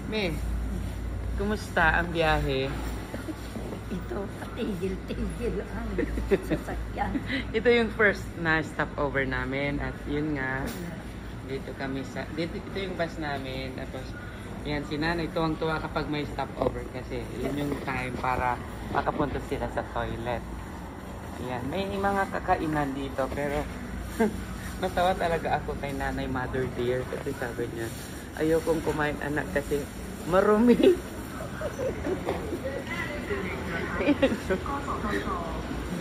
Me, kumusta ang biyahe? Ito, patigil-tigil ang sasakyan. Ito yung first na stopover namin at yun nga, dito kami sa, ito yung bus namin. Tapos, yan, si nanay tuwang-tuwa kapag may stopover kasi yun yung time para makapunta sila sa toilet. Yan, may mga kakainan dito pero natawa talaga ako kay nanay Mother Dear kasi sabi niya, ayokong kumain anak kasi marumi.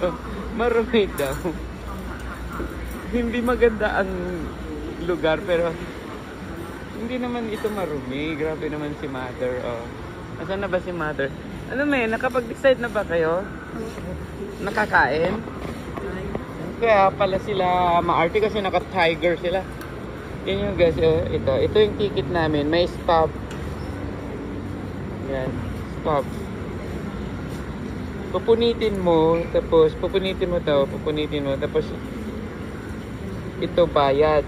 Oh, marumi daw. Hindi maganda ang lugar pero hindi naman ito marumi. Grabe naman si Mother. Oh. Nasaan na ba si Mother? Ano may, nakapag-decide na ba kayo? Nakakain? Kaya pala sila maarte kasi naka-tiger sila. Yan yung guys, ito yung ticket namin. May stop. Yan, stop. Pupunitin mo, tapos pupunitin mo tapos ito bayad.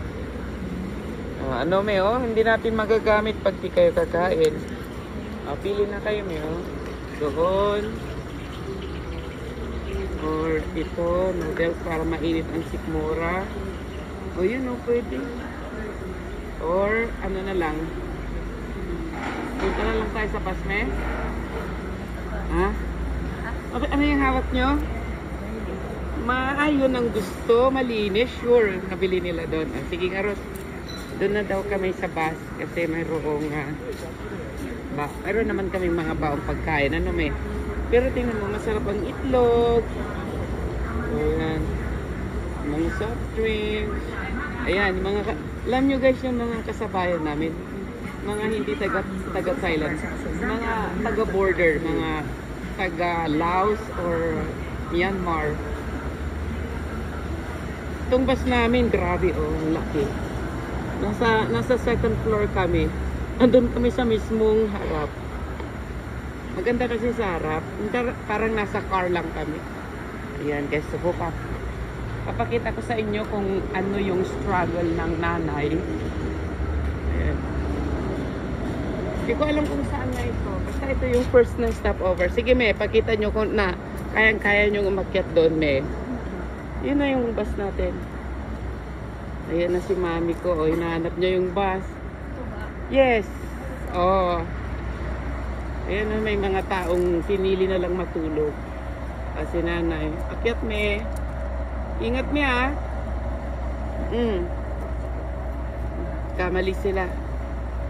Ano may hindi natin magagamit pag di kayo kakain. Pili na kayo may doon. Or ito, noodles para mainit ang sikmura. O yun pwede. Or ano na lang. Punta na lang tayo sa Pasme. Ha? Ano yung hawak nyo? Ayun ang gusto, malinis, sure. Nabili nila doon. Sige nga Ros, doon na daw kami sa bus kasi mayroong mayroon naman kami mga baong pagkain. Ano may? Pero tingnan mo, masarap ang itlog. Ayan. Mga soft drinks. Ayan, alam nyo guys yung mga kasabayan namin. Mga hindi taga Thailand. Mga taga border, mga taga Laos or Myanmar. Itong bus namin, grabe ang laki. Nasa second floor kami. Andun kami sa mismong harap. Maganda kasi sa harap. Parang nasa car lang kami. Ayan guys, subukan. Papakita ko sa inyo kung ano yung struggle ng nanay. Ayan. Hindi ko alam kung saan na ito. Basta ito yung first na stopover. Sige me, pakita nyo kung kayang-kaya nyo umakyat doon me. Yun na yung bus natin. Ayan na si mami ko. O, hinahanap niya yung bus. Yes. Oh. Ayan na, may mga taong pinili na lang matulog. Kasi nanay, akyat me. Ingat me Kamali sila.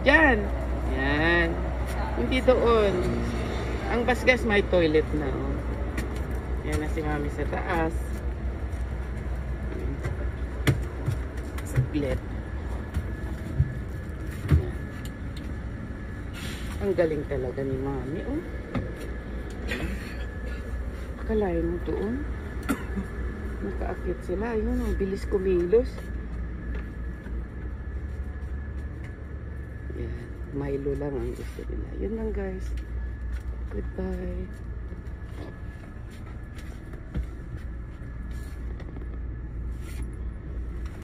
Diyan. Yan. Hindi doon. Ang bus guys may toilet na. Yan na si mami sa taas. Saglit. Ang galing talaga ni mami. Akalain mo doon. Nakaakit sila. Ayun, ang bilis kumilos. Yan. Milo lang ang gusto nila. Yun lang guys. Goodbye.